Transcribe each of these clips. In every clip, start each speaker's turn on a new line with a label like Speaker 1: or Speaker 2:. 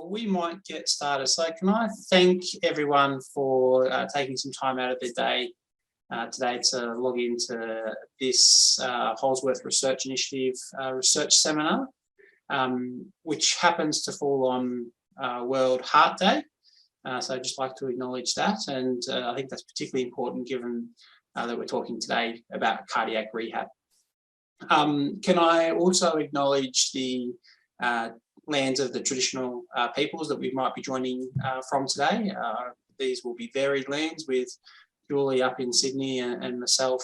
Speaker 1: we might get started. So can I thank everyone for taking some time out of their day today to log into this Holsworth Research Initiative research seminar, which happens to fall on World Heart Day. So I'd just like to acknowledge that, and I think that's particularly important given that we're talking today about cardiac rehab. Can I also acknowledge the lands of the traditional peoples that we might be joining from today? These will be varied lands, with Julie up in Sydney and myself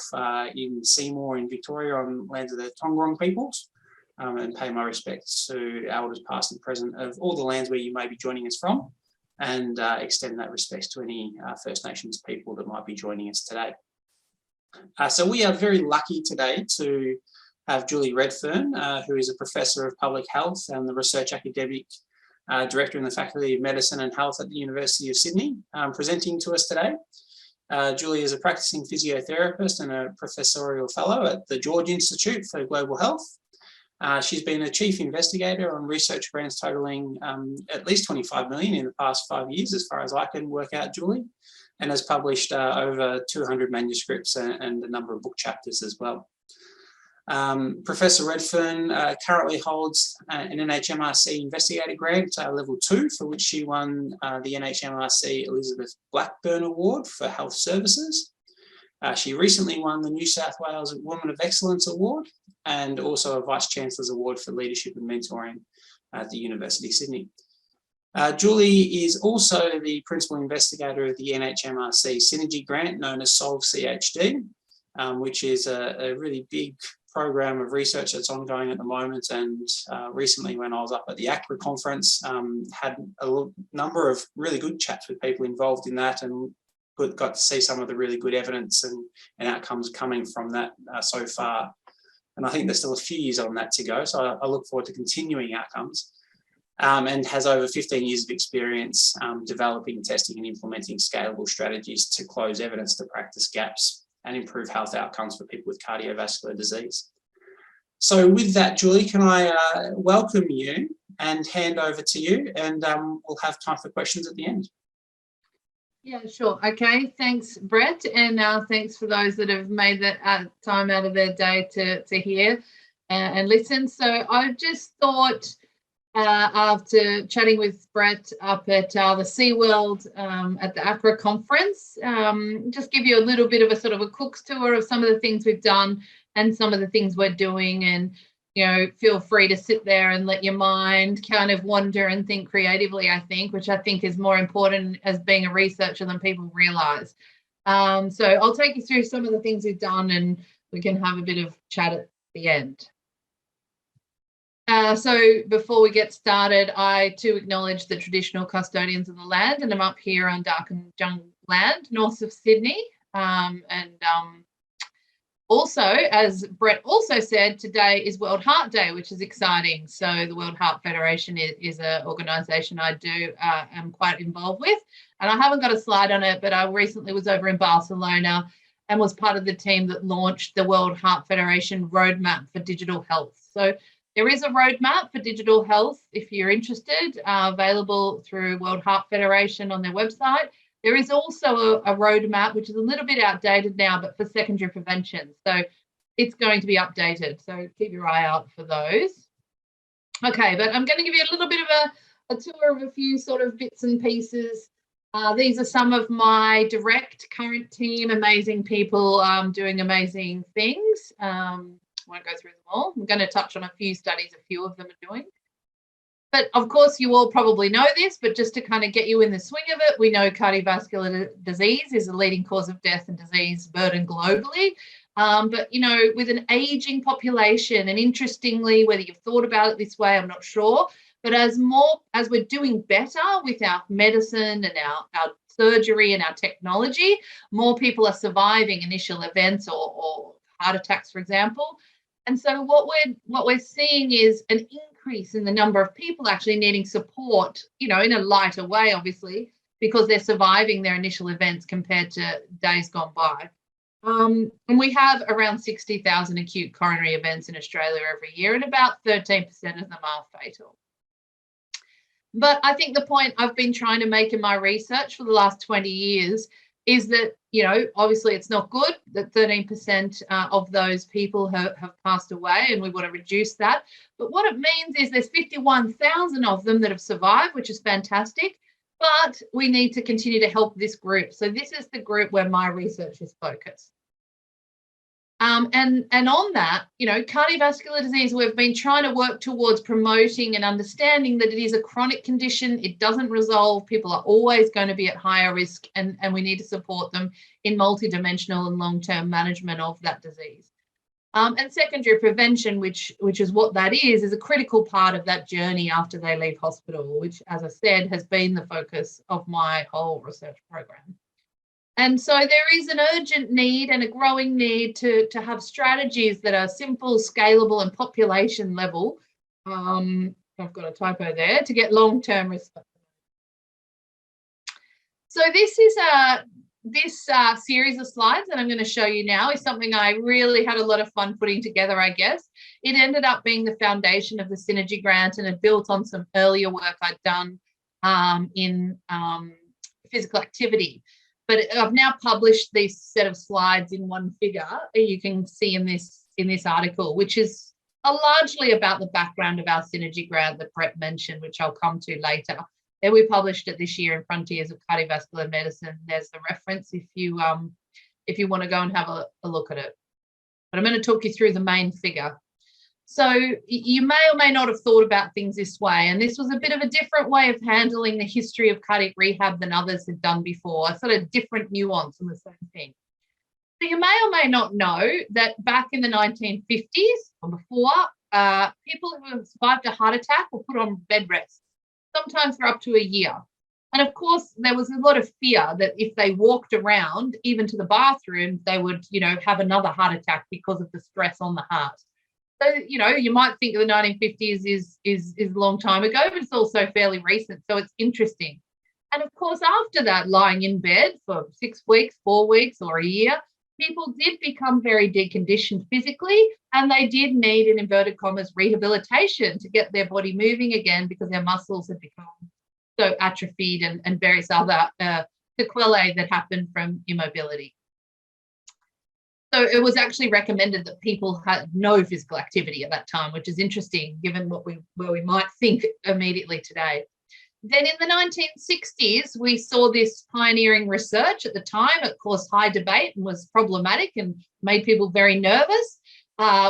Speaker 1: in Seymour in Victoria on lands of the Tongarong peoples, and pay my respects to elders past and present of all the lands where you may be joining us from, and extend that respect to any First Nations people that might be joining us today. So we are very lucky today to have Julie Redfern, who is a Professor of Public Health and the Research Academic Director in the Faculty of Medicine and Health at the University of Sydney, presenting to us today. Julie is a practicing physiotherapist and a professorial fellow at the George Institute for Global Health. She's been a chief investigator on research grants totaling at least 25 million in the past 5 years, as far as I can work out, Julie, and has published over 200 manuscripts and a number of book chapters as well. Professor Redfern currently holds an NHMRC Investigator Grant, Level 2, for which she won the NHMRC Elizabeth Blackburn Award for Health Services. She recently won the New South Wales Woman of Excellence Award, and also a Vice-Chancellor's Award for Leadership and Mentoring at the University of Sydney. Julie is also the Principal Investigator of the NHMRC Synergy Grant, known as SolveCHD, which is a really big program of research that's ongoing at the moment. And recently, when I was up at the ACRA conference, had a number of really good chats with people involved in that, and got to see some of the really good evidence and outcomes coming from that so far. And I think there's still a few years on that to go, so I look forward to continuing outcomes. And has over 15 years of experience developing, testing and implementing scalable strategies to close evidence to practice gaps and improve health outcomes for people with cardiovascular disease. So with that, Julie, can I welcome you and hand over to you, and we'll have time for questions at the end.
Speaker 2: Yeah, sure. Okay, thanks, Brett, and thanks for those that have made that time out of their day to hear and listen. So I've just thought, after chatting with Brett up at the SeaWorld at the ACRA conference, just give you a little bit of a sort of a cook's tour of some of the things we've done and some of the things we're doing. And, you know, feel free to sit there and let your mind kind of wander and think creatively, I think, which I think is more important as being a researcher than people realise. So I'll take you through some of the things we've done, and we can have a bit of chat at the end. So before we get started, I too acknowledge the traditional custodians of the land, and I'm up here on Darkin Jungle land, north of Sydney. Also, as Brett also said, today is World Heart Day, which is exciting. So the World Heart Federation is an organisation I am quite involved with, and I haven't got a slide on it, but I recently was over in Barcelona and was part of the team that launched the World Heart Federation Roadmap for Digital Health. So there is a roadmap for digital health, if you're interested, available through World Heart Federation on their website. There is also a roadmap, which is a little bit outdated now, but for secondary prevention. So it's going to be updated. So keep your eye out for those. Okay, but I'm going to give you a little bit of a tour of a few sort of bits and pieces. These are some of my direct current team, amazing people doing amazing things. Won't go through them all. I'm going to touch on a few studies a few of them are doing. But of course, you all probably know this, but just to kind of get you in the swing of it, we know cardiovascular disease is the leading cause of death and disease burden globally. But, you know, with an aging population, and interestingly, whether you've thought about it this way, I'm not sure, but as we're doing better with our medicine and our surgery and our technology, more people are surviving initial events or heart attacks, for example. And so what we're seeing is an increase in the number of people actually needing support, you know, in a lighter way, obviously, because they're surviving their initial events compared to days gone by. And we have around 60,000 acute coronary events in Australia every year, and about 13% of them are fatal. But I think the point I've been trying to make in my research for the last 20 years is that, obviously it's not good that 13% of those people have passed away, and we want to reduce that. But what it means is there's 51,000 of them that have survived, which is fantastic, but we need to continue to help this group. So this is the group where my research is focused. And on that, cardiovascular disease, we've been trying to work towards promoting and understanding that it is a chronic condition. It doesn't resolve. People are always going to be at higher risk, and we need to support them in multidimensional and long-term management of that disease. And secondary prevention, which is what that is a critical part of that journey after they leave hospital, which, as I said, has been the focus of my whole research program. And so there is an urgent need and a growing need to have strategies that are simple, scalable, and population level. I've got a typo there, to get long-term response. So this is this series of slides that I'm going to show you now is something I really had a lot of fun putting together, I guess. It ended up being the foundation of the Synergy Grant, and it built on some earlier work I'd done in physical activity. But I've now published this set of slides in one figure you can see in this article, which is largely about the background of our Synergy Grant that Brett mentioned, which I'll come to later. And we published it this year in Frontiers of Cardiovascular Medicine. There's the reference if you want to go and have a look at it. But I'm going to talk you through the main figure. So you may or may not have thought about things this way, and this was a bit of a different way of handling the history of cardiac rehab than others had done before, a sort of different nuance on the same thing. So you may or may not know that back in the 1950s or before, people who have survived a heart attack were put on bed rest, sometimes for up to a year. And of course, there was a lot of fear that if they walked around, even to the bathroom, they would, have another heart attack because of the stress on the heart. So, you might think the 1950s is a long time ago, but it's also fairly recent. So it's interesting. And of course, after that, lying in bed for 6 weeks, 4 weeks, or a year, people did become very deconditioned physically, and they did need, in inverted commas, rehabilitation to get their body moving again because their muscles had become so atrophied and various other sequelae that happened from immobility. So it was actually recommended that people had no physical activity at that time, which is interesting given where we might think immediately today. Then in the 1960s, we saw this pioneering research at the time. It caused high debate and was problematic and made people very nervous,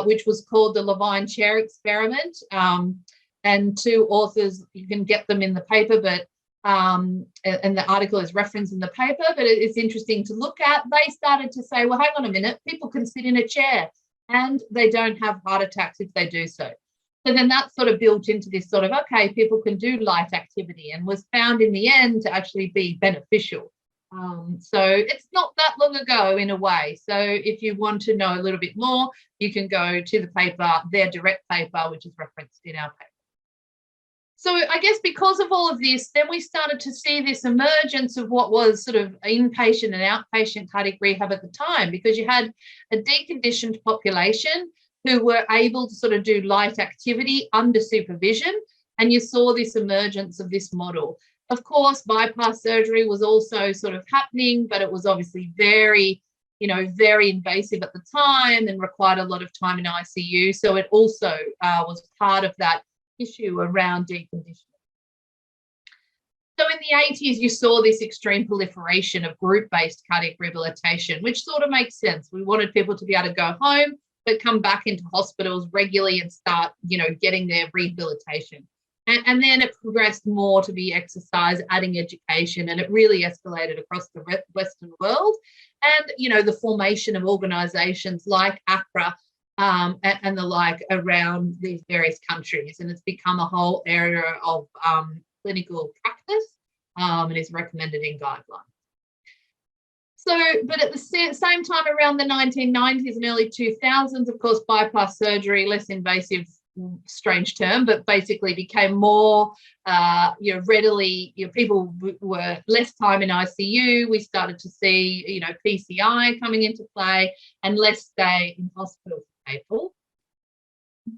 Speaker 2: which was called the Levine chair experiment. And 2 authors, you can get them in the paper, but and the article is referenced in the paper, but it's interesting to look at. They started to say, well, hang on a minute, people can sit in a chair and they don't have heart attacks if they do so. So then that sort of built into this sort of, okay, people can do light activity, and was found in the end to actually be beneficial. So it's not that long ago in a way. So if you want to know a little bit more, you can go to the paper, their direct paper, which is referenced in our paper. So I guess because of all of this, then we started to see this emergence of what was sort of inpatient and outpatient cardiac rehab at the time, because you had a deconditioned population who were able to sort of do light activity under supervision, and you saw this emergence of this model. Of course, bypass surgery was also sort of happening, but it was obviously very, very invasive at the time and required a lot of time in ICU. So it also was part of that issue around deconditioning. So in the 80s, you saw this extreme proliferation of group-based cardiac rehabilitation, which sort of makes sense. We wanted people to be able to go home, but come back into hospitals regularly and start, getting their rehabilitation. And then it progressed more to be exercise, adding education, and it really escalated across the Western world. And, the formation of organisations like ACRA and the like around these various countries. And it's become a whole area of clinical practice and is recommended in guidelines. So, but at the same time, around the 1990s and early 2000s, of course, bypass surgery, less invasive, strange term, but basically became more, readily, people were less time in ICU. We started to see, PCI coming into play and less stay in hospital for people.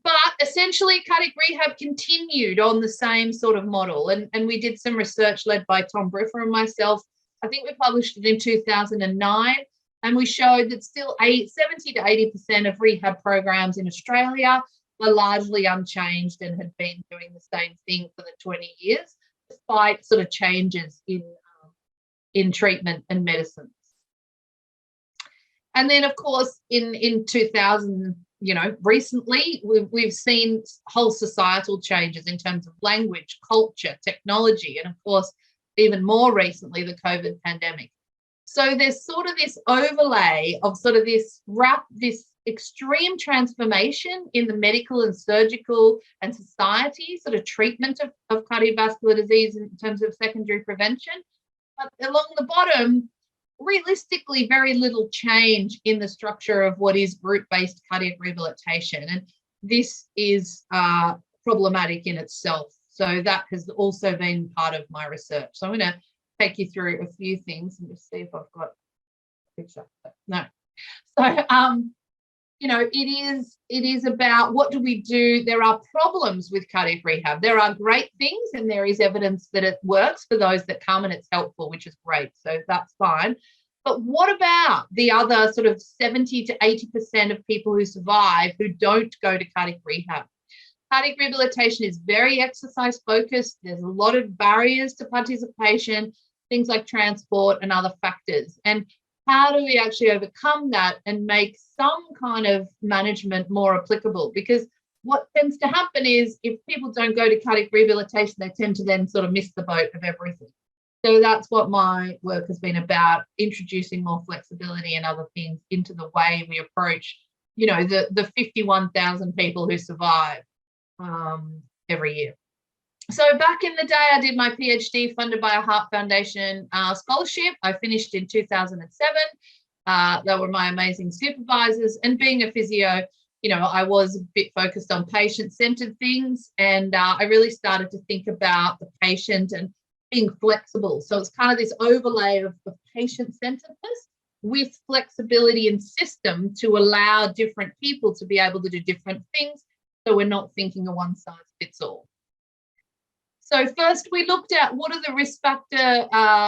Speaker 2: But essentially, cardiac rehab continued on the same sort of model. And we did some research led by Tom Briffer and myself. I think we published it in 2009. And we showed that still 70 to 80% of rehab programs in Australia were largely unchanged and had been doing the same thing for the 20 years, despite sort of changes in treatment and medicines. And then, of course, in 2000, recently, we've seen whole societal changes in terms of language, culture, technology, and of course, even more recently, the COVID pandemic. So there's sort of this overlay of sort of this extreme transformation in the medical and surgical and society sort of treatment of cardiovascular disease in terms of secondary prevention. But along the bottom, realistically, very little change in the structure of what is group-based cardiac rehabilitation. And this is problematic in itself. So that has also been part of my research. So I'm going to take you through a few things and just see if I've got a picture. No. So, it is about what do we do? There are problems with cardiac rehab. There are great things, and there is evidence that it works for those that come and it's helpful, which is great. So that's fine. But what about the other sort of 70 to 80% of people who survive who don't go to cardiac rehab? Cardiac rehabilitation is very exercise focused. There's a lot of barriers to participation, things like transport and other factors. And how do we actually overcome that and make some kind of management more applicable? Because what tends to happen is if people don't go to cardiac rehabilitation, they tend to then sort of miss the boat of everything. So that's what my work has been about, introducing more flexibility and other things into the way we approach, the 51,000 people who survive every year. So back in the day, I did my PhD funded by a Heart Foundation scholarship. I finished in 2007. They were my amazing supervisors. And being a physio, I was a bit focused on patient-centered things. And I really started to think about the patient and being flexible. So it's kind of this overlay of patient-centeredness with flexibility in system to allow different people to be able to do different things. So we're not thinking a one-size-fits-all. So first, we looked at what are the risk factor,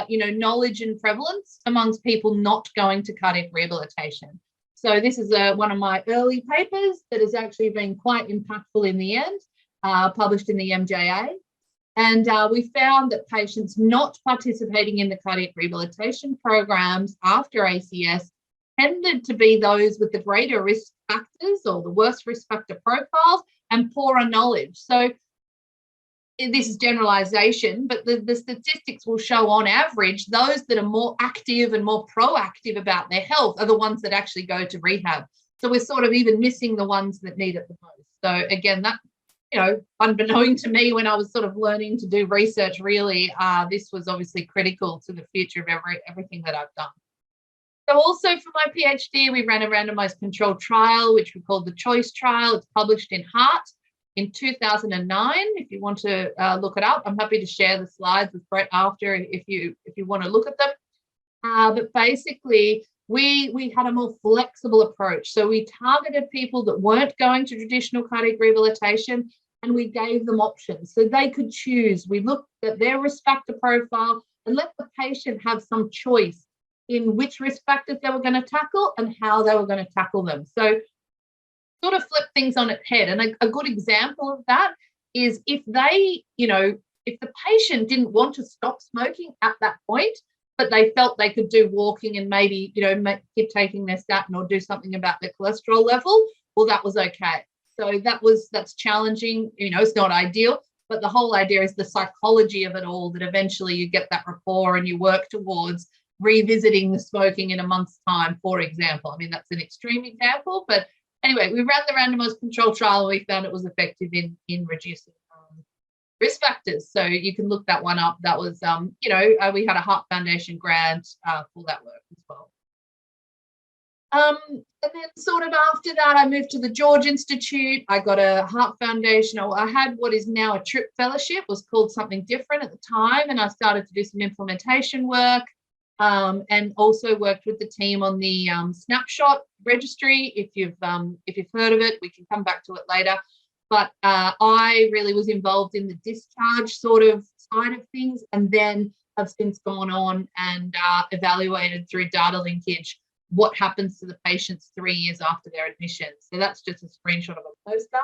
Speaker 2: knowledge and prevalence amongst people not going to cardiac rehabilitation. So this is one of my early papers that has actually been quite impactful in the end, published in the MJA. And we found that patients not participating in the cardiac rehabilitation programs after ACS tended to be those with the greater risk factors or the worst risk factor profiles and poorer knowledge. So this is generalization, but the statistics will show on average those that are more active and more proactive about their health are the ones that actually go to rehab. So we're sort of even missing the ones that need it the most. So again, that, unbeknown to me when I was sort of learning to do research, really, this was obviously critical to the future of everything that I've done. So also for my PhD, we ran a randomized controlled trial, which we called the CHOICE trial. It's published in Heart in 2009. If you want to look it up, I'm happy to share the slides with Brett after if you want to look at them. But basically, we had a more flexible approach. So we targeted people that weren't going to traditional cardiac rehabilitation, and we gave them options so they could choose. We looked at their risk factor profile and let the patient have some choice in which risk factors they were going to tackle and how they were going to tackle them. So sort of flip things on its head. And a good example of that is if they, if the patient didn't want to stop smoking at that point, but they felt they could do walking and maybe, keep taking their statin or do something about their cholesterol level, well, that was okay. So that's challenging. It's not ideal, but the whole idea is the psychology of it all, that eventually you get that rapport and you work towards revisiting the smoking in a month's time, for example. I mean, that's an extreme example, but anyway, we ran the randomized control trial and we found it was effective in reducing risk factors. So you can look that one up. That was, we had a Heart Foundation grant for that work as well. And then sort of after that, I moved to the George Institute. I got a Heart Foundation. I had what is now a TRIP fellowship, was called something different at the time. And I started to do some implementation work. and also worked with the team on the snapshot registry. If you've heard of it, we can come back to it later. But I really was involved in the discharge sort of side of things, and then have since gone on and evaluated through data linkage what happens to the patients 3 years after their admission. So that's just a screenshot of a poster.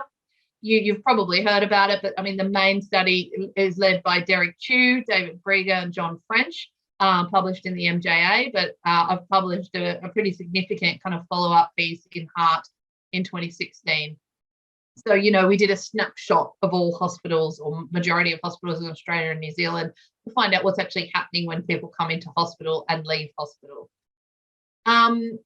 Speaker 2: You've probably heard about it, but I mean, the main study is led by Derek Chu, David Brieger, and John French, published in the MJA, but I've published a pretty significant kind of follow-up piece in Heart in 2016. So, you know, we did a snapshot of all hospitals, or majority of hospitals in Australia and New Zealand, to find out what's actually happening when people come into hospital and leave hospital. And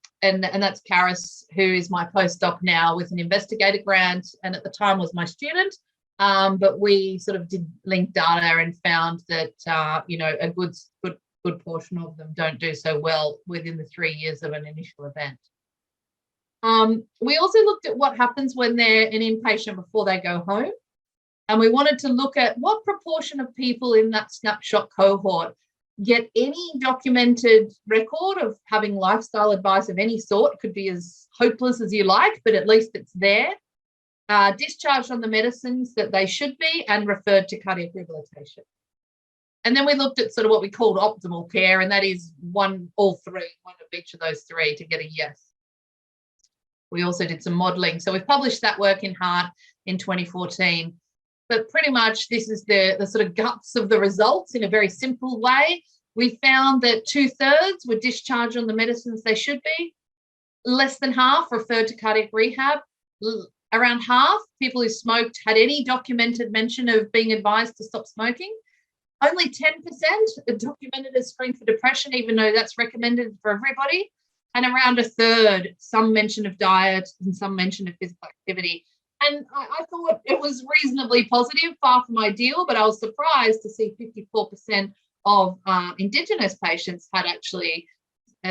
Speaker 2: that's Karis, who is my postdoc now with an investigator grant, and at the time was my student. But we sort of did link data and found that, you know, a good portion of them don't do so well within the 3 years of an initial event. We also looked at what happens when they're an inpatient before they go home. And we wanted to look at what proportion of people in that snapshot cohort get any documented record of having lifestyle advice of any sort. It could be as hopeless as you like, but at least it's there. Discharged on the medicines that they should be, and referred to cardiac rehabilitation. And then we looked at sort of what we called optimal care, and that is all three, one of each of those three to get a yes. We also did some modelling. So we've published that work in Heart in 2014. But pretty much this is the sort of guts of the results in a very simple way. We found that 2/3 were discharged on the medicines they should be. Less than half referred to cardiac rehab. Around half people who smoked had any documented mention of being advised to stop smoking. Only 10% are documented as screened for depression, even though that's recommended for everybody. And around 1/3, some mention of diet and some mention of physical activity. And I thought it was reasonably positive, far from ideal, but I was surprised to see 54% of Indigenous patients had actually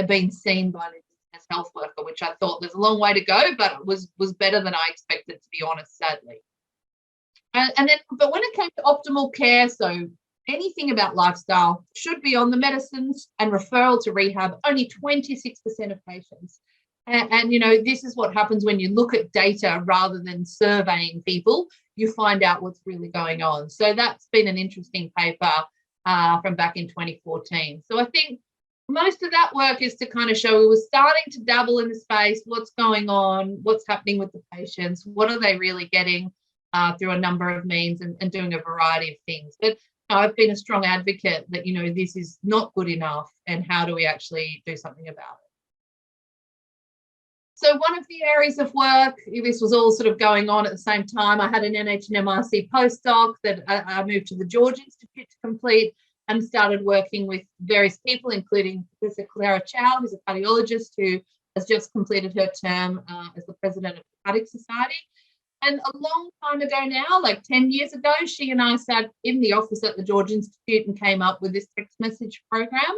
Speaker 2: been seen by an Indigenous health worker, which I thought there's a long way to go, but was better than I expected, to be honest, sadly. But when it came to optimal care, so anything about lifestyle should be on the medicines, and referral to rehab, only 26% of patients. And, you know, this is what happens when you look at data rather than surveying people. You find out what's really going on. So that's been an interesting paper from back in 2014. So I think most of that work is to kind of show we were starting to dabble in the space, what's going on, what's happening with the patients, what are they really getting through a number of means, and doing a variety of things. But I've been a strong advocate that, you know, this is not good enough, and how do we actually do something about it? So one of the areas of work, this was all sort of going on at the same time. I had an NHMRC postdoc that I moved to the George Institute to complete, and started working with various people, including Professor Clara Chow, who's a cardiologist who has just completed her term as the president of the Cardiac Society. And a long time ago now, like 10 years ago, she and I sat in the office at the George Institute and came up with this text message program.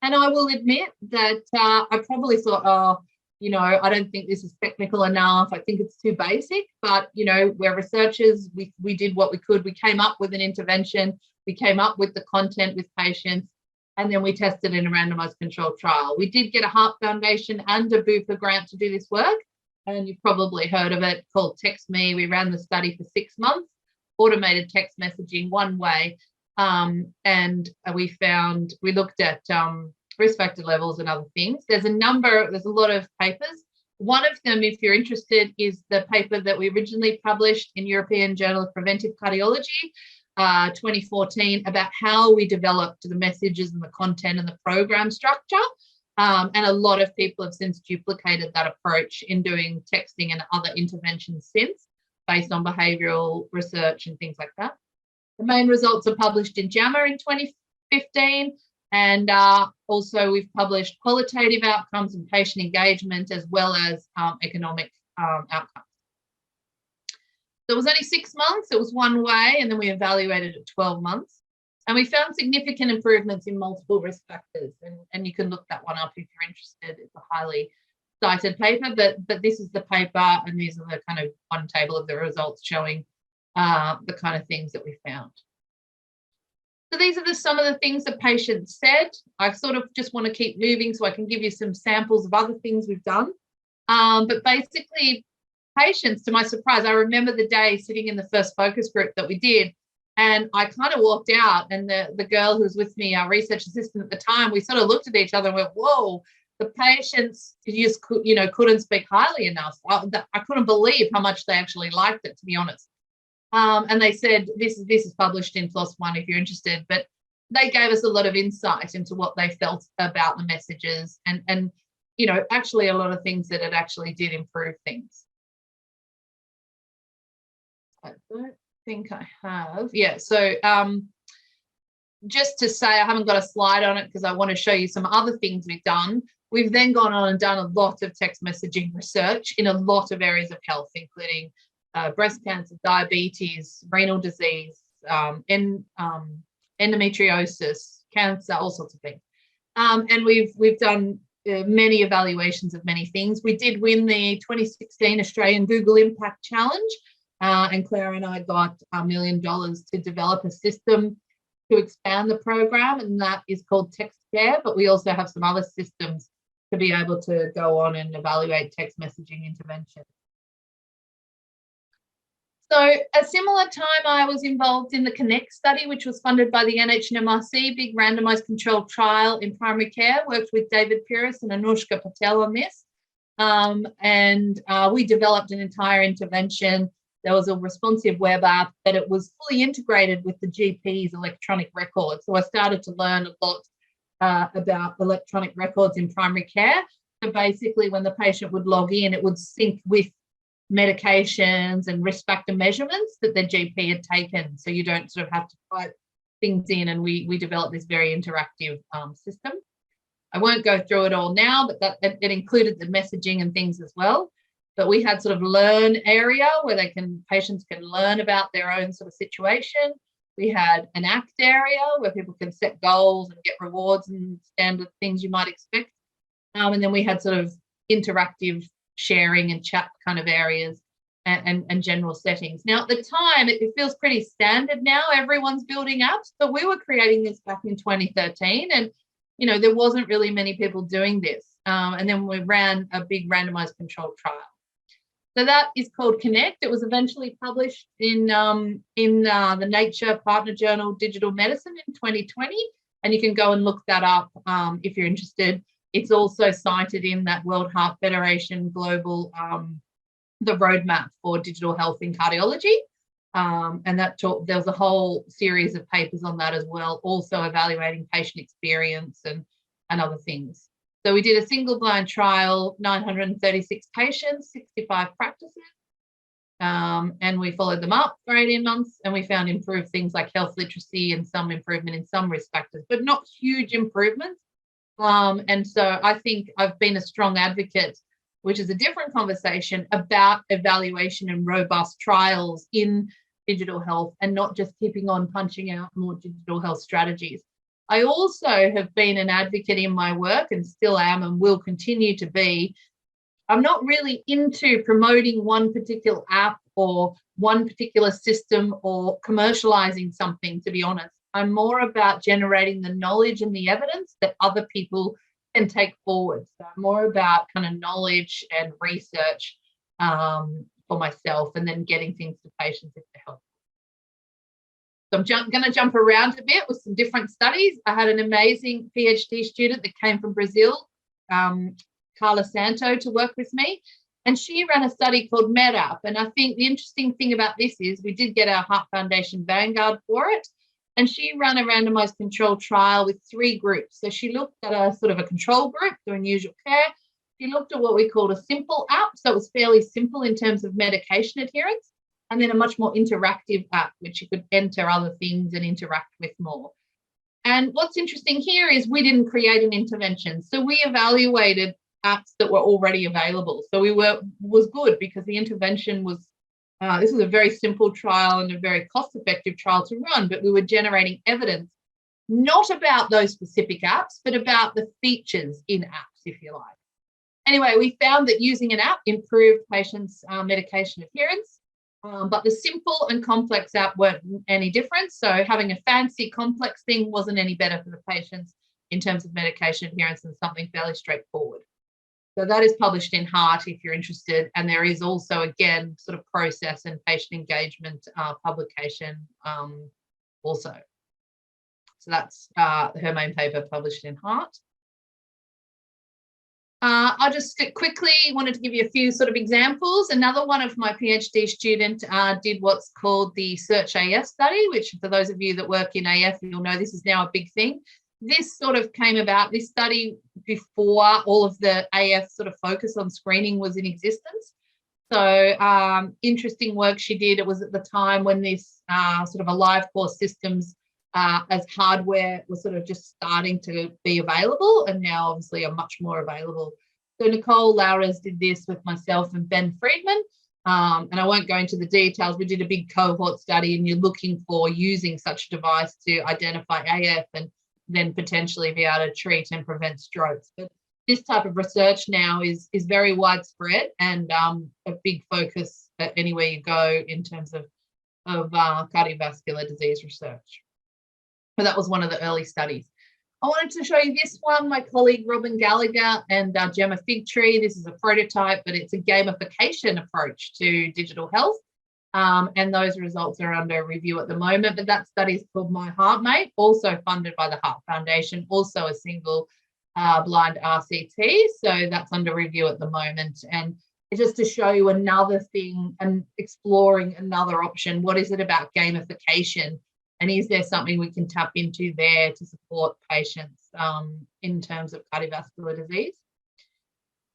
Speaker 2: And I will admit that I probably thought, oh, you know, I don't think this is technical enough. I think it's too basic. But, you know, we're researchers. We did what we could. We came up with an intervention. We came up with the content with patients. And then we tested in a randomized controlled trial. We did get a Heart Foundation and a Bupa grant to do this work. And you've probably heard of it, called Text Me. We ran the study for 6 months, automated text messaging one way. And we looked at risk factor levels and other things. There's a lot of papers. One of them, if you're interested, is the paper that we originally published in European Journal of Preventive Cardiology, 2014, about how we developed the messages and the content and the program structure. And a lot of people have since duplicated that approach in doing texting and other interventions since, based on behavioural research and things like that. The main results are published in JAMA in 2015. And also we've published qualitative outcomes and patient engagement, as well as economic outcomes. So it was only 6 months. It was one way, and then we evaluated at 12 months. And we found significant improvements in multiple risk factors. And you can look that one up if you're interested. It's a highly cited paper, but this is the paper, and these are the kind of one table of the results showing the kind of things that we found. So these are some of the things the patient said. I sort of just want to keep moving so I can give you some samples of other things we've done. But basically, patients, to my surprise, I remember the day sitting in the first focus group that we did, and I kind of walked out, and the girl who was with me, our research assistant at the time, we sort of looked at each other and went, whoa, the patients just couldn't speak highly enough. I couldn't believe how much they actually liked it, to be honest. And they said, this is published in PLOS One if you're interested, but they gave us a lot of insight into what they felt about the messages and actually a lot of things that it actually did improve things. I don't think I have. Yeah, so just to say, I haven't got a slide on it because I want to show you some other things we've done. We've then gone on and done a lot of text messaging research in a lot of areas of health, including breast cancer, diabetes, renal disease, endometriosis, cancer, all sorts of things. And we've done many evaluations of many things. We did win the 2016 Australian Google Impact Challenge, and Claire and I got $1 million to develop a system to expand the program, and that is called Text Care, but we also have some other systems to be able to go on and evaluate text messaging intervention. So a similar time I was involved in the Connect study, which was funded by the NHMRC, big randomised controlled trial in primary care, worked with David Peiris and Anushka Patel on this. And we developed an entire intervention. There was a responsive web app, but it was fully integrated with the GP's electronic records. So I started to learn a lot about electronic records in primary care. So basically when the patient would log in, it would sync with medications and risk factor measurements that the GP had taken. So you don't sort of have to type things in, and we developed this very interactive system. I won't go through it all now, but it included the messaging and things as well. But we had sort of learn area where patients can learn about their own sort of situation. We had an act area where people can set goals and get rewards and standard things you might expect. And then we had sort of interactive sharing and chat kind of areas and general settings. Now, at the time, it feels pretty standard now. Everyone's building apps, but we were creating this back in 2013, and there wasn't really many people doing this. And then we ran a big randomized controlled trial. So that is called Connect. It was eventually published in the Nature Partner Journal Digital Medicine in 2020, and you can go and look that up if you're interested. It's also cited in that World Heart Federation Global, the roadmap for digital health in cardiology. And there was a whole series of papers on that as well, also evaluating patient experience and other things. So we did a single blind trial, 936 patients, 65 practices, and we followed them up for 18 months, and we found improved things like health literacy and some improvement in some risk factors, but not huge improvements. And so I think I've been a strong advocate, which is a different conversation, about evaluation and robust trials in digital health and not just keeping on punching out more digital health strategies. I also have been an advocate in my work, and still am and will continue to be. I'm not really into promoting one particular app or one particular system or commercializing something, to be honest. I'm more about generating the knowledge and the evidence that other people can take forward. So I'm more about kind of knowledge and research for myself, and then getting things to patients if they help. So I'm going to jump around a bit with some different studies. I had an amazing PhD student that came from Brazil, Carla Santo, to work with me, and she ran a study called MedApp. And I think the interesting thing about this is we did get our Heart Foundation Vanguard for it, and she ran a randomized controlled trial with 3 groups. So she looked at a sort of a control group doing usual care. She looked at what we called a simple app, so it was fairly simple in terms of medication adherence, and then a much more interactive app, which you could enter other things and interact with more. And what's interesting here is we didn't create an intervention. So we evaluated apps that were already available. So was good because the intervention was, this was a very simple trial and a very cost-effective trial to run, but we were generating evidence, not about those specific apps, but about the features in apps, if you like. Anyway, we found that using an app improved patients' medication adherence. But the simple and complex app weren't any different. So having a fancy complex thing wasn't any better for the patients in terms of medication adherence than something fairly straightforward. So that is published in Heart if you're interested. And there is also, again, sort of process and patient engagement publication also. So that's her main paper published in Heart. I just quickly wanted to give you a few sort of examples. Another one of my PhD student did what's called the SearchAF study, which for those of you that work in AF, you'll know this is now a big thing. This sort of came about, this study, before all of the AF sort of focus on screening was in existence. So interesting work she did. It was at the time when this sort of alive core systems as hardware was sort of just starting to be available, and now obviously are much more available. So Nicole Laures did this with myself and Ben Friedman, and I won't go into the details. We did a big cohort study, and you're looking for using such a device to identify AF and then potentially be able to treat and prevent strokes. But this type of research now is very widespread and a big focus anywhere you go in terms of cardiovascular disease research. But that was one of the early studies. I wanted to show you this one, my colleague Robin Gallagher and Gemma Figtree. This is a prototype, but it's a gamification approach to digital health. And those results are under review at the moment, but that study is called My HeartMate, also funded by the Heart Foundation, also a single blind RCT. So that's under review at the moment. And it's just to show you another thing and exploring another option. What is it about gamification? And is there something we can tap into there to support patients in terms of cardiovascular disease?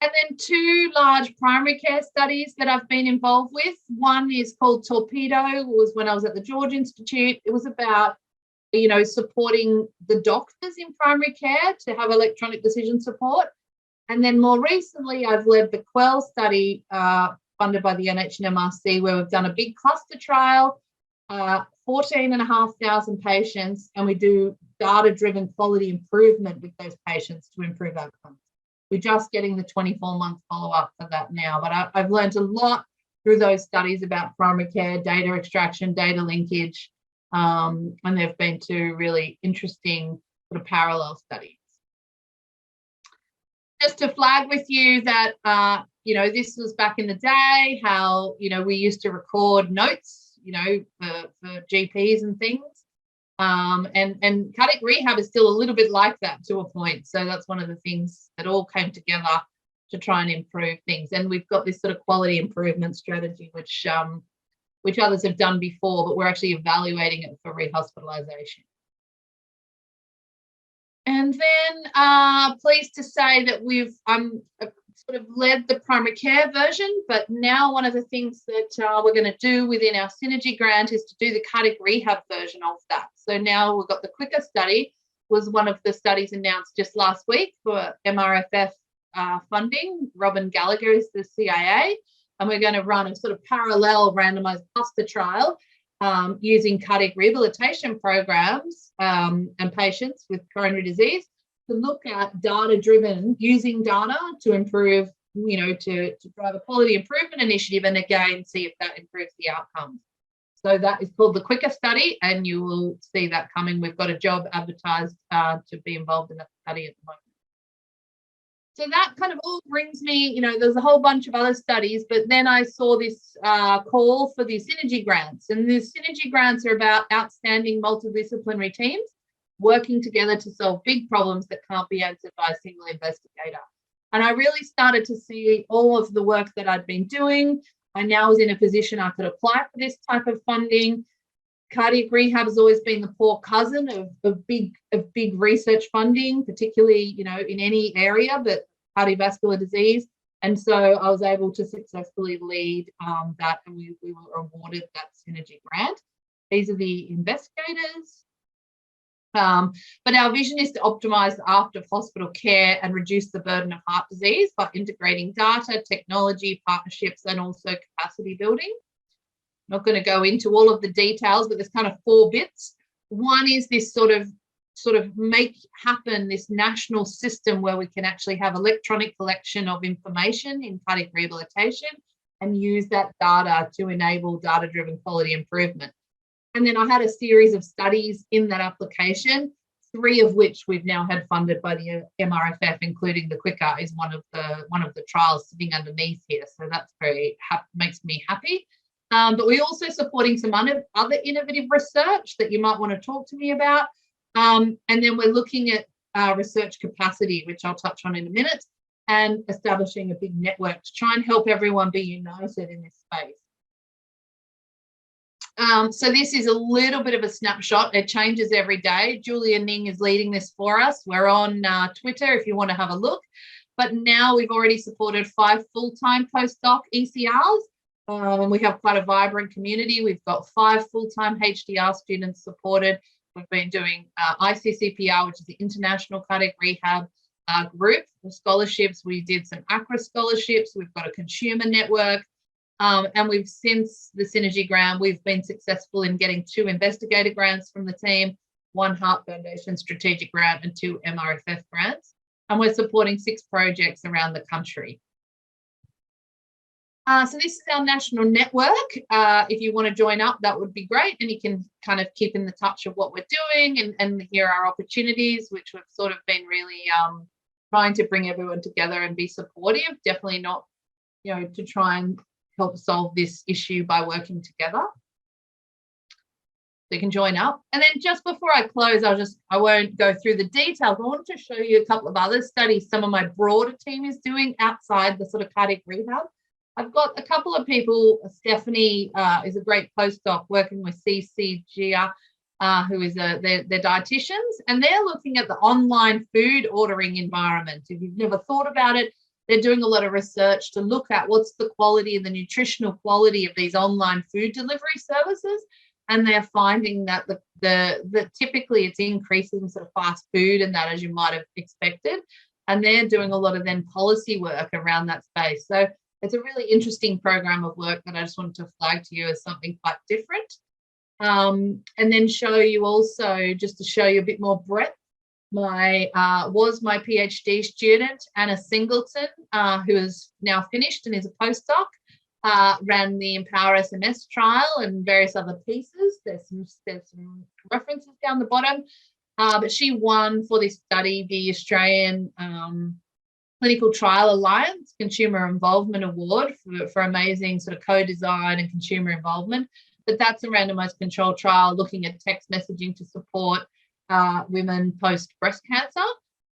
Speaker 2: And then two large primary care studies that I've been involved with. One is called Torpedo. It was when I was at the George Institute. It was about, you know, supporting the doctors in primary care to have electronic decision support. And then more recently, I've led the Quell study funded by the NHMRC, where we've done a big cluster trial, 14,500 patients, and we do data-driven quality improvement with those patients to improve outcomes. We're just getting the 24-month follow-up for that now, but I've learned a lot through those studies about primary care, data extraction, data linkage, and they've been two really interesting sort of parallel studies. Just to flag with you that, you know, this was back in the day, how, you know, we used to record notes, you know, for GPs and things. And cardiac rehab is still a little bit like that to a point. So that's one of the things that all came together to try and improve things. And we've got this sort of quality improvement strategy, which others have done before, but we're actually evaluating it for rehospitalisation. And then pleased to say that we've sort of led the primary care version, but now one of the things that we're going to do within our Synergy Grant is to do the cardiac rehab version of that. So now we've got the Quicker study, was one of the studies announced just last week for MRFF funding. Robin Gallagher is the CIA, and we're going to run a sort of parallel randomized cluster trial using cardiac rehabilitation programs and patients with coronary disease to look at data-driven, using data to improve, you know, to drive a quality improvement initiative, and again, see if that improves the outcomes. So that is called the Quicker study, and you will see that coming. We've got a job advertised to be involved in that study at the moment. So that kind of all brings me, you know, there's a whole bunch of other studies, but then I saw this call for the Synergy Grants, and the Synergy Grants are about outstanding multidisciplinary teams working together to solve big problems that can't be answered by a single investigator. And I really started to see all of the work that I'd been doing. I now was in a position I could apply for this type of funding. Cardiac rehab has always been the poor cousin of big research funding, particularly, you know, in any area, but cardiovascular disease. And so I was able to successfully lead that, and we were awarded that Synergy Grant. These are the investigators. But our vision is to optimise after hospital care and reduce the burden of heart disease by integrating data, technology, partnerships, and also capacity building. I'm not going to go into all of the details, but there's kind of 4 bits. One is this sort of make happen this national system where we can actually have electronic collection of information in cardiac rehabilitation and use that data to enable data-driven quality improvement. And then I had a series of studies in that application, 3 of which we've now had funded by the MRFF, including the Quicker is one of the trials sitting underneath here. So that's makes me happy. But we're also supporting some other innovative research that you might want to talk to me about. And then we're looking at research capacity, which I'll touch on in a minute, and establishing a big network to try and help everyone be united in this space. So this is a little bit of a snapshot. It changes every day. Julia Ning is leading this for us. We're on Twitter if you want to have a look. But now we've already supported 5 full-time postdoc ECRs. And we have quite a vibrant community. We've got 5 full-time HDR students supported. We've been doing ICCPR, which is the International Cardiac Rehab group of scholarships. We did some ACRA scholarships. We've got a consumer network. And since the Synergy Grant, we've been successful in getting 2 investigator grants from the team, 1 Heart Foundation strategic grant and 2 MRFF grants. And we're supporting 6 projects around the country. So this is our national network. If you want to join up, that would be great. And you can kind of keep in the touch of what we're doing and hear our opportunities, which we've sort of been really trying to bring everyone together and be supportive. Definitely not, to try and help solve this issue by working together. So you can join up. And then just before I close, I won't go through the details. I wanted to show you a couple of other studies some of my broader team is doing outside the sort of cardiac rehab. I've got a couple of people. Stephanie is a great postdoc working with CCGR, who is their dietitians, and they're looking at the online food ordering environment. If you've never thought about it, they're doing a lot of research to look at what's the quality and the nutritional quality of these online food delivery services. And they're finding that the typically it's increasing sort of fast food and that, as you might have expected. And they're doing a lot of then policy work around that space. So it's a really interesting program of work that I just wanted to flag to you as something quite different. And then show you also, just to show you a bit more breadth, my PhD student, Anna Singleton, who is now finished and is a postdoc, ran the Empower SMS trial and various other pieces. There's some references down the bottom, but she won for this study the Australian Clinical Trial Alliance Consumer Involvement Award for amazing sort of co-design and consumer involvement. But that's a randomized controlled trial looking at text messaging to support women post breast cancer,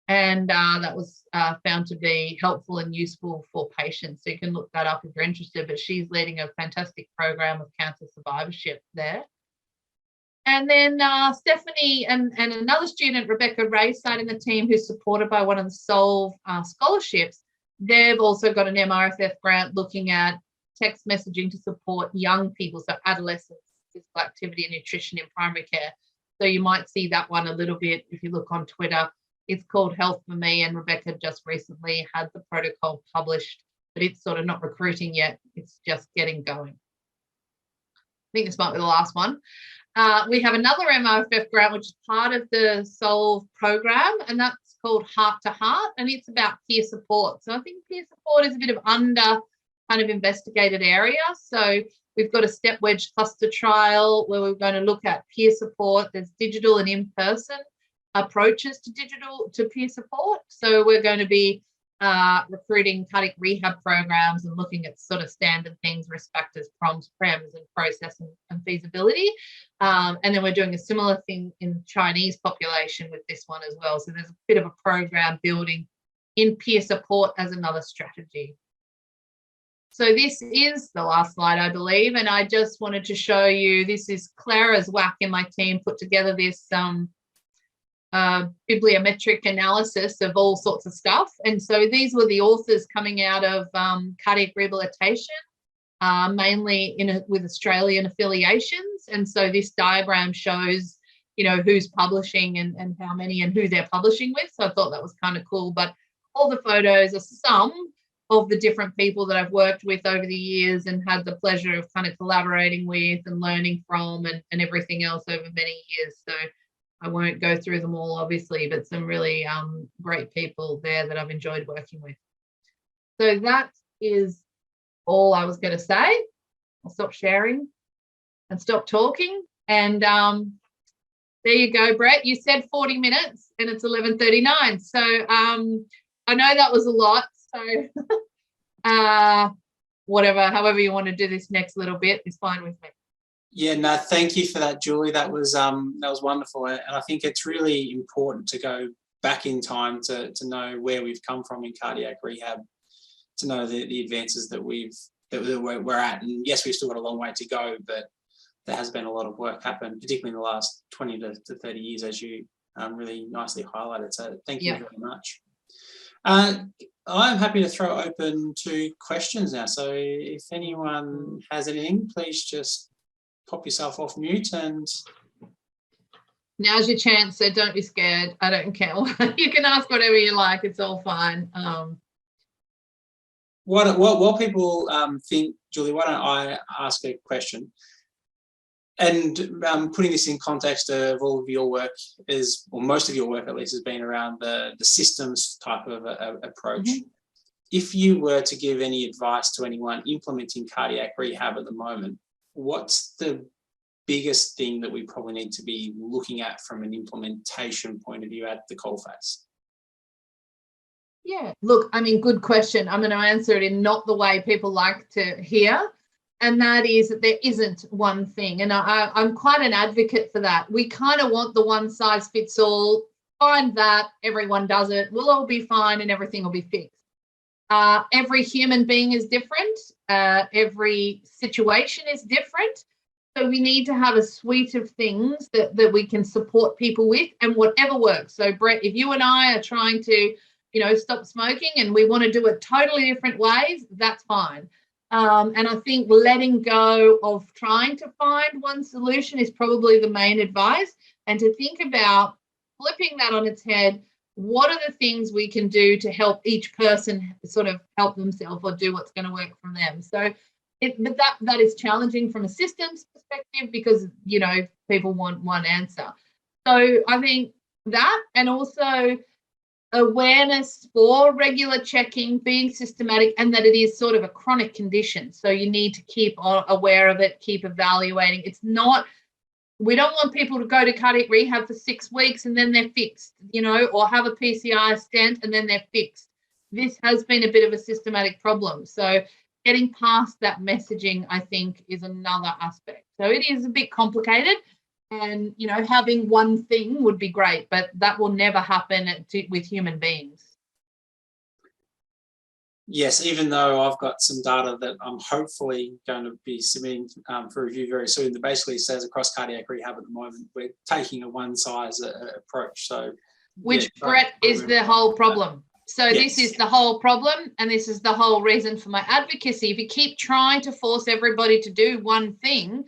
Speaker 2: and that was found to be helpful and useful for patients. So you can look that up if you're interested, but she's leading a fantastic program of cancer survivorship there. And then Stephanie and another student, Rebecca Rayside, in the team, who's supported by one of the Solve scholarships, they've also got an MRFF grant looking at text messaging to support young people, so adolescents, physical activity and nutrition in primary care. So you might see that one a little bit if you look on Twitter. It's called Health for Me, and Rebecca just recently had the protocol published, but it's sort of not recruiting yet. It's just getting going. I think this might be the last one. We have another MRFF grant, which is part of the Solve program, and that's called Heart to Heart, and it's about peer support. So I think peer support is a bit of under kind of investigated area. So we've got a step wedge cluster trial where we're going to look at peer support. There's digital and in-person approaches to peer support. So we're going to be recruiting cardiac rehab programs and looking at sort of standard things, risk factors, proms, prems, and process and feasibility. And then we're doing a similar thing in Chinese population with this one as well. So there's a bit of a program building in peer support as another strategy. So this is the last slide, I believe, and I just wanted to show you, this is Clara's WAC in my team put together this bibliometric analysis of all sorts of stuff. And so these were the authors coming out of cardiac rehabilitation, mainly with Australian affiliations. And so this diagram shows, who's publishing and how many and who they're publishing with. So I thought that was kind of cool. But all the photos are some of the different people that I've worked with over the years and had the pleasure of kind of collaborating with and learning from and everything else over many years. So I won't go through them all, obviously, but some really great people there that I've enjoyed working with. So that is all I was going to say. I'll stop sharing and stop talking. And there you go, Brett. You said 40 minutes and it's 11:39. So I know that was a lot. So whatever, however you want to do this next little bit is fine with me.
Speaker 1: Yeah, no, thank you for that, Julie. That was wonderful. And I think it's really important to go back in time to know where we've come from in cardiac rehab, to know the advances that we're at. And yes, we've still got a long way to go, but there has been a lot of work happen, particularly in the last 20 to 30 years, as you really nicely highlighted. So thank you very much. I'm happy to throw open to questions now. So if anyone has anything, please just pop yourself off mute, and
Speaker 2: now's your chance. So don't be scared. I don't care. You can ask whatever you like. It's all fine.
Speaker 1: What people think, Julie, why don't I ask a question? And putting this in context of all of your work is, or most of your work at least, has been around the systems type of approach. Mm-hmm. If you were to give any advice to anyone implementing cardiac rehab at the moment, what's the biggest thing that we probably need to be looking at from an implementation point of view at the coalface?
Speaker 2: Yeah, look, I mean, good question. I'm going to answer it in not the way people like to hear. And that is that there isn't one thing. And I'm quite an advocate for that. We kind of want the one size fits all. Find that, everyone does it. We'll all be fine and everything will be fixed. Every human being is different. Every situation is different. So we need to have a suite of things that we can support people with, and whatever works. So Brett, if you and I are trying to, stop smoking and we want to do it totally different ways, that's fine. And I think letting go of trying to find one solution is probably the main advice, and to think about flipping that on its head. What are the things we can do to help each person sort of help themselves or do what's going to work from them? So but that is challenging from a systems perspective because, people want one answer. So I think that, and also awareness for regular checking, being systematic, and that it is sort of a chronic condition. So you need to keep aware of it, keep evaluating. It's not, we don't want people to go to cardiac rehab for 6 weeks and then they're fixed, or have a PCI stent and then they're fixed. This has been a bit of a systematic problem. So getting past that messaging, I think, is another aspect. So it is a bit complicated. And, having one thing would be great, but that will never happen with human beings.
Speaker 1: Yes, even though I've got some data that I'm hopefully going to be submitting for review very soon that basically says across cardiac rehab at the moment, we're taking a one-size approach. So,
Speaker 2: which, Brett, is the whole problem. So yes. This is the whole problem, and this is the whole reason for my advocacy. If you keep trying to force everybody to do one thing,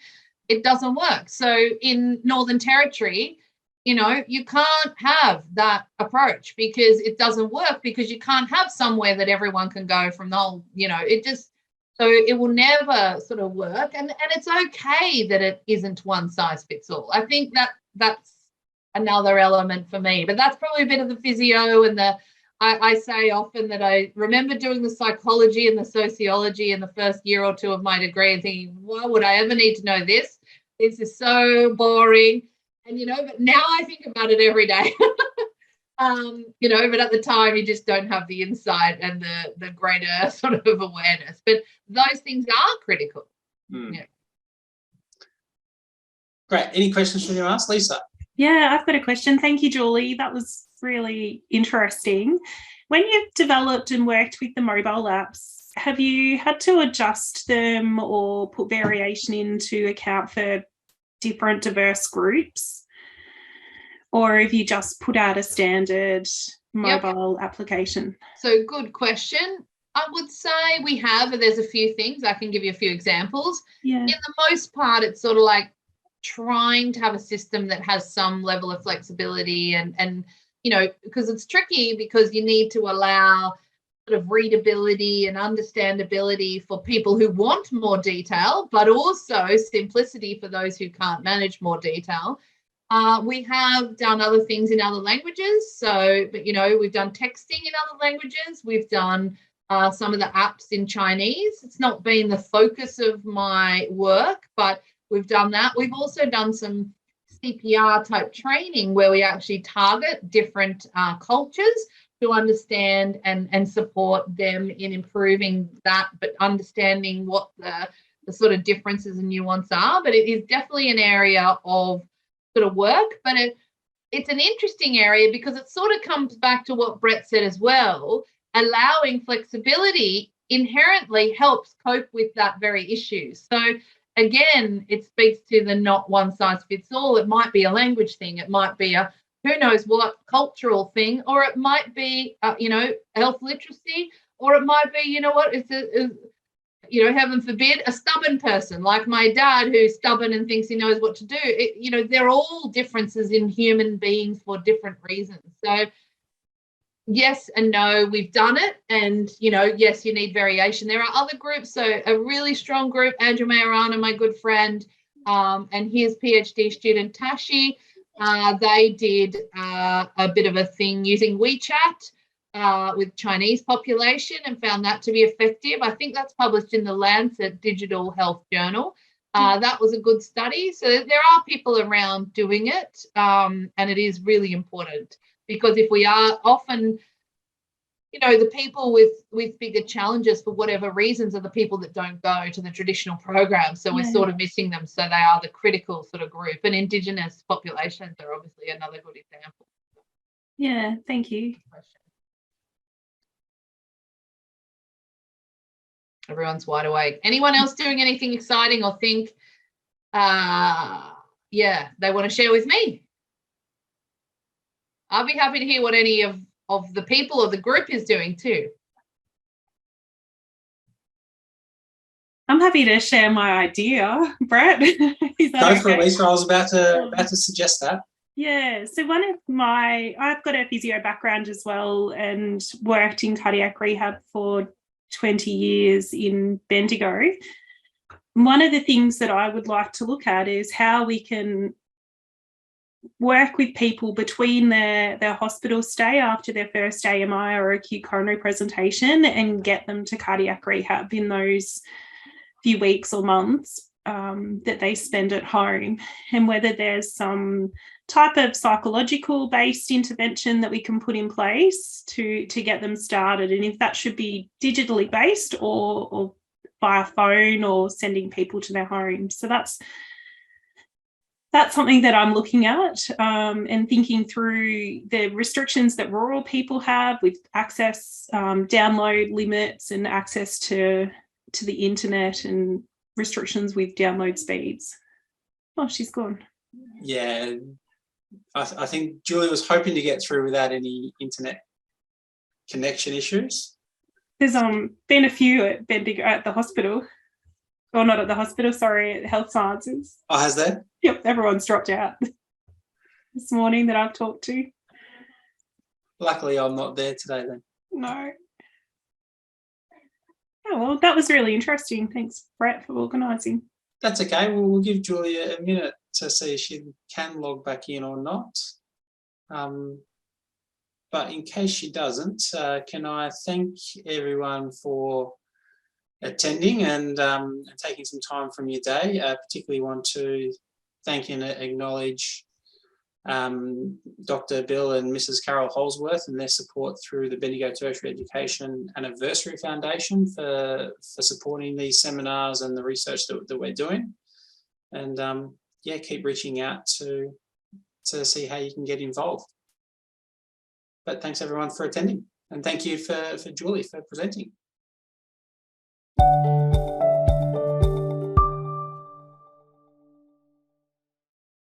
Speaker 2: it doesn't work. So in Northern Territory, you can't have that approach because it doesn't work, because you can't have somewhere that everyone can go from the whole, so it will never sort of work. And it's okay that it isn't one size fits all. I think that's another element for me, but that's probably a bit of the physio and I say often that I remember doing the psychology and the sociology in the first year or two of my degree and thinking, why would I ever need to know this? This is so boring. And, but now I think about it every day. But at the time you just don't have the insight and the greater sort of awareness. But those things are critical. Mm. Yeah.
Speaker 1: Great. Any questions from you, ask Lisa?
Speaker 3: Yeah, I've got a question. Thank you, Julie. That was really interesting. When you've developed and worked with the mobile apps, have you had to adjust them or put variation in to account for different diverse groups? Or have you just put out a standard mobile application?
Speaker 2: So good question. I would say we have, and there's a few things. I can give you a few examples. Yeah. In the most part, it's sort of like trying to have a system that has some level of flexibility and because it's tricky, because you need to allow sort of readability and understandability for people who want more detail, but also simplicity for those who can't manage more detail. We have done other things in other languages. So, but we've done texting in other languages. We've done some of the apps in Chinese. It's not been the focus of my work, but we've done that. We've also done some CPR type training where we actually target different cultures to understand and support them in improving that, but understanding what the sort of differences and nuance are. But it is definitely an area of sort of work, but it's an interesting area because it sort of comes back to what Brett said as well. Allowing flexibility inherently helps cope with that very issue. So again, it speaks to the not one size fits all. It might be a language thing. It might be a who knows what cultural thing, or it might be, health literacy, or it might be, heaven forbid, a stubborn person like my dad who's stubborn and thinks he knows what to do. They're all differences in human beings for different reasons. So yes and no, we've done it. And, yes, you need variation. There are other groups. So a really strong group, Andrew Majorana, my good friend, and his PhD student, Tashi, they did a bit of a thing using WeChat with Chinese population and found that to be effective. I think that's published in the Lancet Digital Health Journal. That was a good study. So there are people around doing it, and it is really important because if we are often, the people with bigger challenges for whatever reasons are the people that don't go to the traditional programs. So we're sort of missing them. So they are the critical sort of group, and Indigenous populations are obviously another good example.
Speaker 3: Yeah, thank you.
Speaker 2: Everyone's wide awake. Anyone else doing anything exciting or think, they want to share with me? I'll be happy to hear what any of the people or the group is doing too.
Speaker 3: I'm happy to share my idea, Brett. Is that
Speaker 1: Go
Speaker 3: okay?
Speaker 1: for it, Lisa. I was about to suggest that.
Speaker 3: Yeah, so I've got a physio background as well and worked in cardiac rehab for 20 years in Bendigo. One of the things that I would like to look at is how we can work with people between their hospital stay after their first AMI or acute coronary presentation and get them to cardiac rehab in those few weeks or months that they spend at home, and whether there's some type of psychological based intervention that we can put in place to get them started, and if that should be digitally based or via phone or sending people to their homes. So that's something that I'm looking at and thinking through the restrictions that rural people have with access, download limits and access to the internet and restrictions with download speeds. Oh, she's gone.
Speaker 1: Yeah, I think Julie was hoping to get through without any internet connection issues.
Speaker 3: There's been a few at Bendigo at the hospital. Or not at the hospital, sorry, at Health Sciences.
Speaker 1: Oh, has there?
Speaker 3: Yep, everyone's dropped out this morning that I've talked to.
Speaker 1: Luckily, I'm not there today then.
Speaker 3: No. Oh, well, that was really interesting. Thanks, Brett, for organising.
Speaker 1: That's okay. We'll give Julie a minute to see if she can log back in or not. But in case she doesn't, can I thank everyone for attending and taking some time from your day. Particularly want to thank and acknowledge Dr. Bill and Mrs. Carol Holsworth and their support through the Bendigo Tertiary Education Anniversary Foundation for supporting these seminars and the research that we're doing. And keep reaching out to see how you can get involved. But thanks everyone for attending, and thank you for Julie for presenting.